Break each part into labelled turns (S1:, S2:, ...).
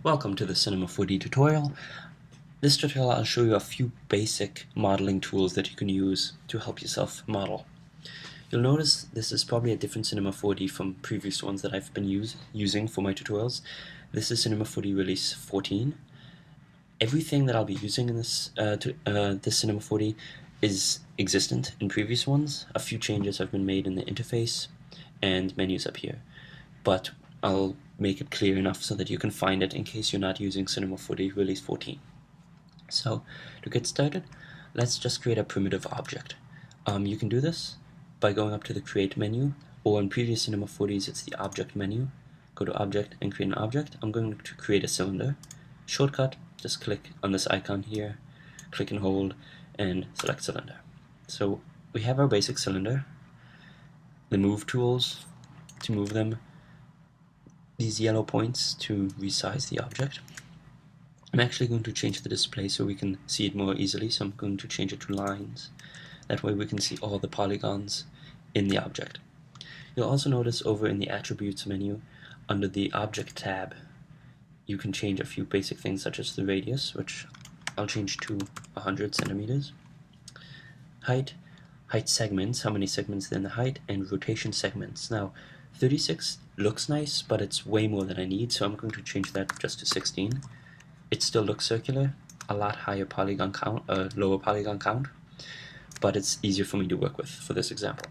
S1: Welcome to the Cinema 4D tutorial. This tutorial I'll show you a few basic modeling tools that you can use to help yourself model. You'll notice this is probably a different Cinema 4D from previous ones that I've been using for my tutorials. This is Cinema 4D release 14. Everything that I'll be using in this Cinema 4D is existent in previous ones. A few changes have been made in the interface and menus up here, but I'll make it clear enough so that you can find it in case you're not using Cinema 4D Release 14. So, to get started, let's just create a primitive object. You can do this by going up to the Create menu, or in previous Cinema 4Ds it's the Object menu. Go to Object and create an object. I'm going to create a cylinder. Shortcut, just click on this icon here, click and hold, and select cylinder. So we have our basic cylinder, the move tools to move them, these yellow points to resize the object. I'm actually going to change the display so we can see it more easily, so I'm going to change it to lines. That way we can see all the polygons in the object. You'll also notice over in the Attributes menu, under the Object tab, you can change a few basic things such as the radius, which I'll change to 100 centimeters. Height segments, how many segments in the height, and rotation segments. Now, 36 looks nice, but it's way more than I need, so I'm going to change that just to 16. It still looks circular, a lot higher polygon count, lower polygon count, but it's easier for me to work with for this example.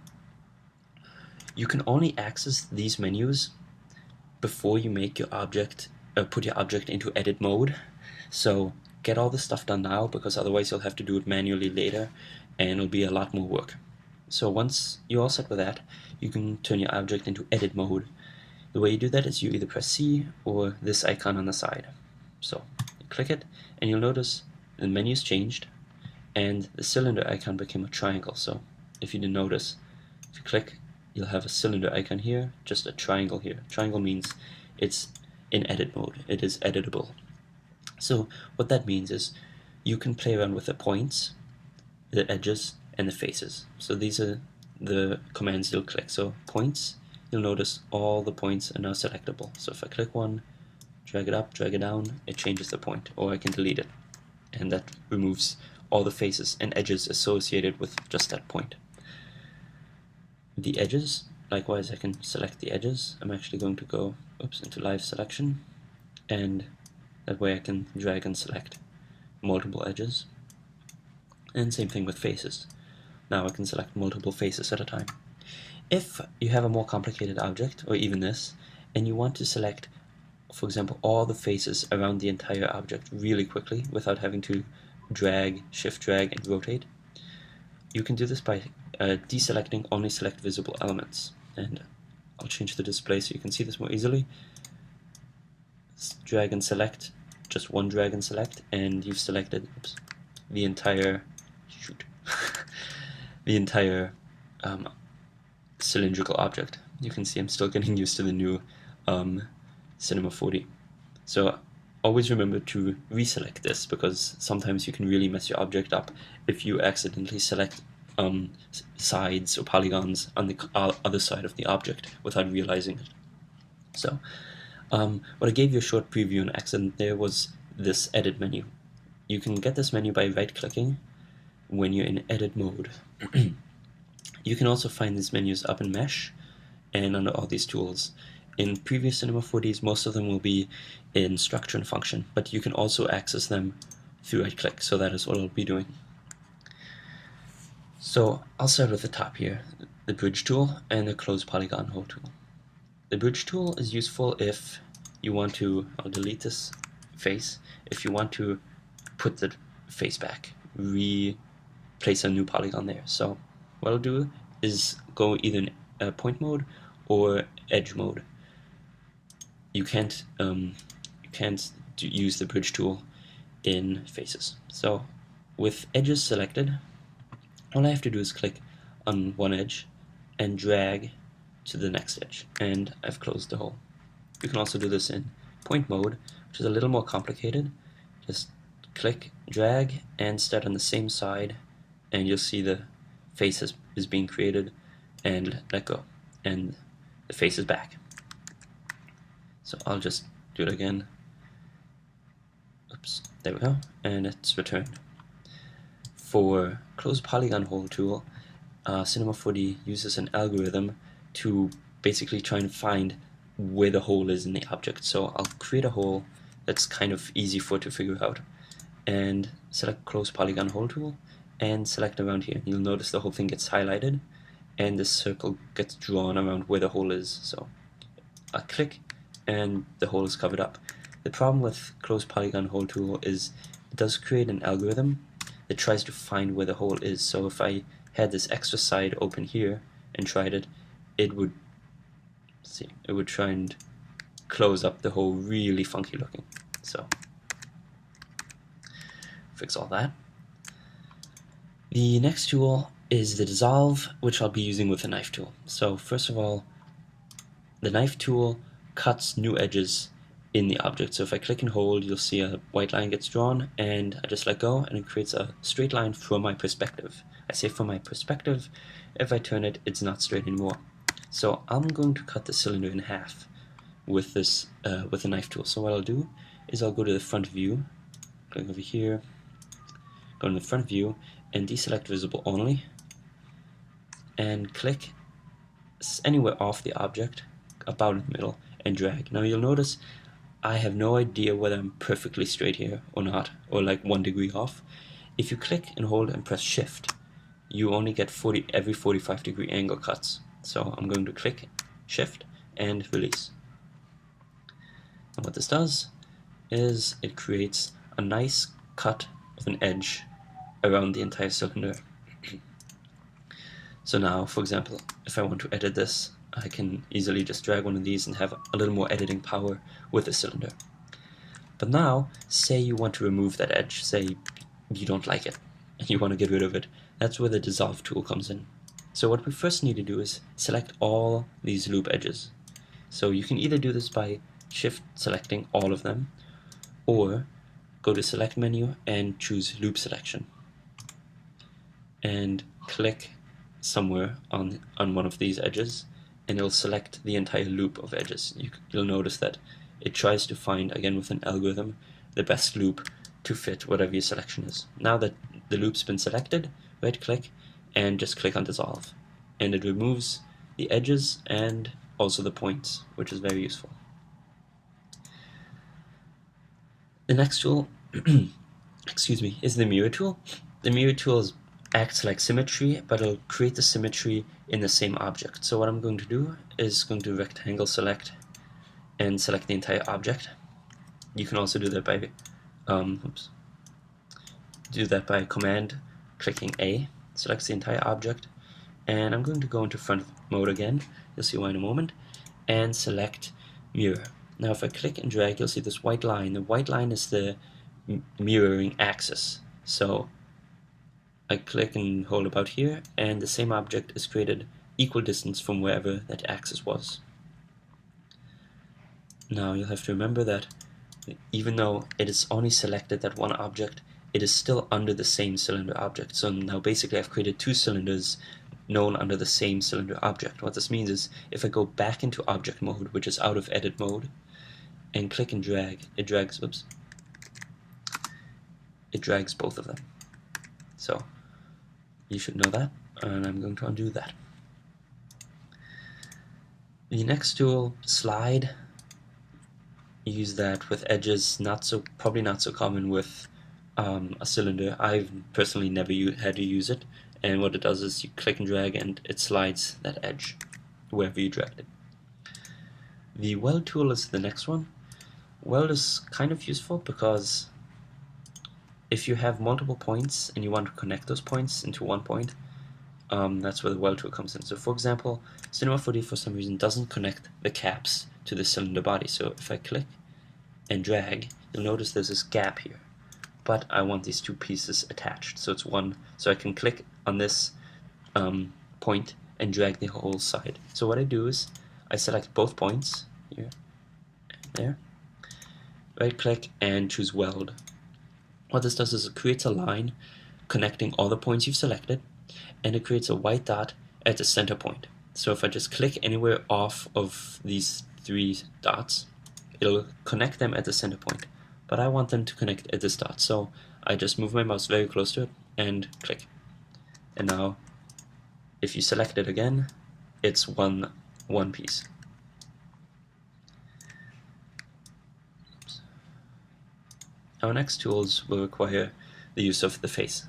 S1: You can only access these menus before you make your object, put your object into edit mode. So get all this stuff done now, because otherwise you'll have to do it manually later, and it'll be a lot more work. So once you're all set with that, you can turn your object into edit mode. The way you do that is you either press C or this icon on the side. So you click it, and you'll notice the menu's changed, and the cylinder icon became a triangle. So if you didn't notice, if you click, you'll have a cylinder icon here, just a triangle here. Triangle means it's in edit mode, it is editable. So what that means is you can play around with the points, the edges, and the faces. So these are the commands you'll click. So points, you'll notice all the points are now selectable. So if I click one, drag it up, drag it down, it changes the point, or I can delete it. And that removes all the faces and edges associated with just that point. The edges, likewise, I can select the edges. I'm actually going to go into live selection, and that way I can drag and select multiple edges. And same thing with faces. Now I can select multiple faces at a time. If you have a more complicated object, or even this, and you want to select, for example, all the faces around the entire object really quickly without having to drag, shift drag, and rotate, you can do this by deselecting only select visible elements. And I'll change the display so you can see this more easily. Drag and select, just one drag and select, and you've selected the entire the entire cylindrical object. You can see I'm still getting used to the new Cinema 4D. So always remember to reselect this, because sometimes you can really mess your object up if you accidentally select sides or polygons on the other side of the object without realizing it. So what I gave you a short preview on accident there was this edit menu. You can get this menu by right-clicking when you're in edit mode. You can also find these menus up in Mesh and under all these tools. In previous Cinema 4Ds, most of them will be in structure and function, but you can also access them through right-click, so that is what I'll be doing. So I'll start with the top here, the Bridge tool and the Close Polygon Hole tool. The Bridge tool is useful if you want to, I'll delete this face, if you want to put the face back, place a new polygon there. So what I'll do is go either in point mode or edge mode. You can't use the Bridge tool in faces. So with edges selected, all I have to do is click on one edge and drag to the next edge, and I've closed the hole. You can also do this in point mode, which is a little more complicated. Just click, drag, and start on the same side, and you'll see the face is being created, and let go, and the face is back. So I'll just do it again, oops, there we go, and it's returned. For Close Polygon Hole tool, Cinema 4D uses an algorithm to basically try and find where the hole is in the object. So I'll create a hole that's kind of easy for it to figure out, and select Close Polygon Hole tool and select around here. You'll notice the whole thing gets highlighted and this circle gets drawn around where the hole is. So I click and the hole is covered up. The problem with Close Polygon Hole tool is it does create an algorithm that tries to find where the hole is. So if I had this extra side open here and tried it, it would try and close up the hole really funky looking. So fix all that. The next tool is the dissolve, which I'll be using with the knife tool. So first of all, the knife tool cuts new edges in the object. So if I click and hold, you'll see a white line gets drawn, and I just let go and it creates a straight line from my perspective. I say from my perspective. If I turn it, it's not straight anymore. So I'm going to cut the cylinder in half with this with the knife tool. So what I'll do is I'll go to the front view, click over here, go to the front view and deselect visible only, and click anywhere off the object about in the middle and drag. Now you'll notice I have no idea whether I'm perfectly straight here or not, or like 1 degree off. If you click and hold and press shift, you only get every 45 degree angle cuts. So I'm going to click shift and release. And what this does is it creates a nice cut of an edge around the entire cylinder. So now, for example, if I want to edit this, I can easily just drag one of these and have a little more editing power with the cylinder. But now, say you want to remove that edge, say you don't like it and you want to get rid of it, that's where the dissolve tool comes in. So what we first need to do is select all these loop edges. So you can either do this by shift selecting all of them, or go to select menu and choose loop selection and click somewhere on one of these edges, and it'll select the entire loop of edges. You'll notice that it tries to find, again with an algorithm, the best loop to fit whatever your selection is. Now that the loop's been selected, right click and just click on dissolve, and it removes the edges and also the points, which is very useful. The next tool excuse me, is the mirror tool. The mirror tool acts like symmetry, but it'll create the symmetry in the same object. So what I'm going to do is going to rectangle select and select the entire object. You can also do that by command clicking A, selects the entire object, and I'm going to go into front mode again, you'll see why in a moment, and select mirror. Now if I click and drag, you'll see this white line. The white line is the mirroring axis. So I click and hold about here, and the same object is created equal distance from wherever that axis was. Now you'll have to remember that even though it is only selected that one object, it is still under the same cylinder object. So now basically I've created two cylinders known under the same cylinder object. What this means is if I go back into object mode, which is out of edit mode, and click and drag, it drags both of them. So you should know that, and I'm going to undo that. The next tool, slide, use that with edges, probably not so common with a cylinder. I've personally never had to use it, and what it does is you click and drag and it slides that edge wherever you dragged it. The weld tool is the next one. Weld is kind of useful because if you have multiple points and you want to connect those points into one point, that's where the weld tool comes in. So for example, Cinema 4D for some reason doesn't connect the caps to the cylinder body. So if I click and drag, you'll notice there's this gap here. But I want these two pieces attached. So it's one, so I can click on this point and drag the whole side. So what I do is I select both points here and there, right click and choose weld. What this does is it creates a line connecting all the points you've selected, and it creates a white dot at the center point. So if I just click anywhere off of these three dots, it'll connect them at the center point. but I want them to connect at this dot. So I just move my mouse very close to it and click. And now, if you select it again, it's one piece. Our next tools will require the use of the face.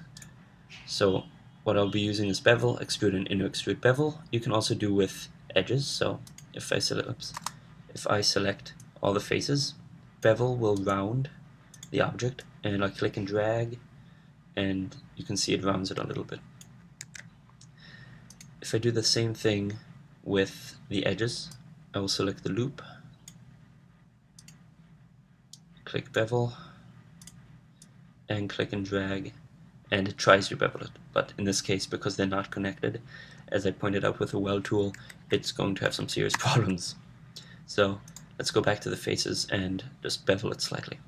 S1: So what I'll be using is bevel, extrude, and inner extrude bevel. You can also do with edges. So if I select all the faces, bevel will round the object, and I'll click and drag, and you can see it rounds it a little bit. If I do the same thing with the edges, I will select the loop, click bevel, and click and drag, and it tries to bevel it. But in this case, because they're not connected, as I pointed out with the weld tool, it's going to have some serious problems. So let's go back to the faces and just bevel it slightly.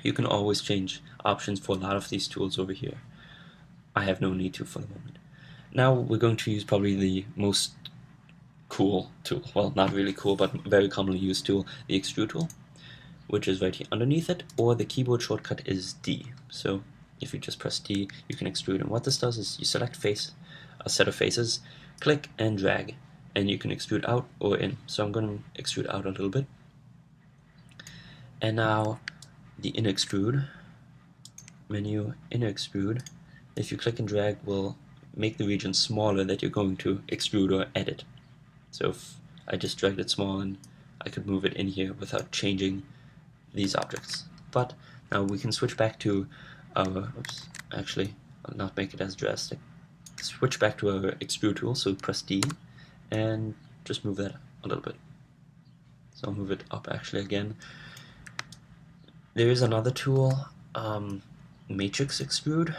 S1: You can always change options for a lot of these tools over here. I have no need to for the moment. Now we're going to use probably the most cool tool, well, not really cool, but very commonly used tool, the extrude tool, which is right here underneath it, or the keyboard shortcut is D. So if you just press D, you can extrude, and what this does is you select a set of faces, click and drag, and you can extrude out or in. So I'm going to extrude out a little bit. And now the inner extrude, menu, inner extrude, if you click and drag, will make the region smaller that you're going to extrude or edit. So if I just dragged it small, and I could move it in here without changing these objects. But now we can switch back to our, actually I'll not make it as drastic. Switch back to our extrude tool, so press D and just move that a little bit. So I'll move it up actually again. There is another tool, matrix extrude.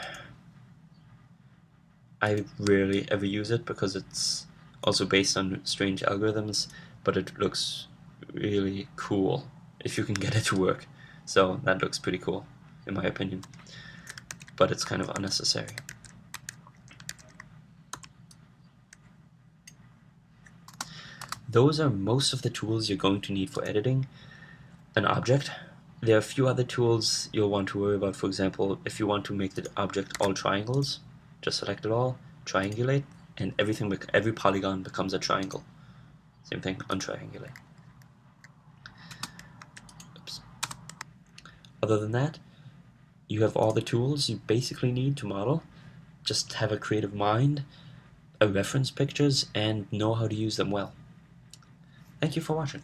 S1: I rarely ever use it because it's also based on strange algorithms, but it looks really cool if you can get it to work. So that looks pretty cool in my opinion, but it's kind of unnecessary. Those are most of the tools you're going to need for editing an object. There are a few other tools you'll want to worry about. For example, if you want to make the object all triangles, just select it all, triangulate, and every polygon becomes a triangle. Same thing, untriangulate. Oops. Other than that, you have all the tools you basically need to model. Just have a creative mind, reference pictures, and know how to use them well. Thank you for watching.